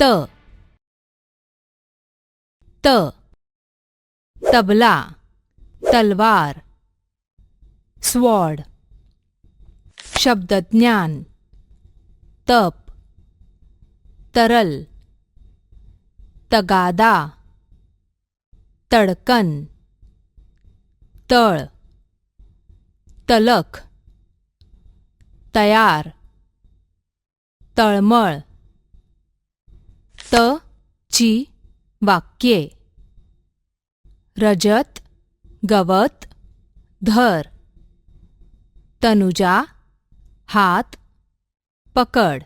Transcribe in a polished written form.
त त तबला, तलवार, स्वॉर्ड. शब्दज्ञान: तप, तरल, तगादा, तडकन, तळ, तलख, तयार, तळमळ. त ची वाक्ये: रजत, गवत, धर. तनुजा, हात, पकड.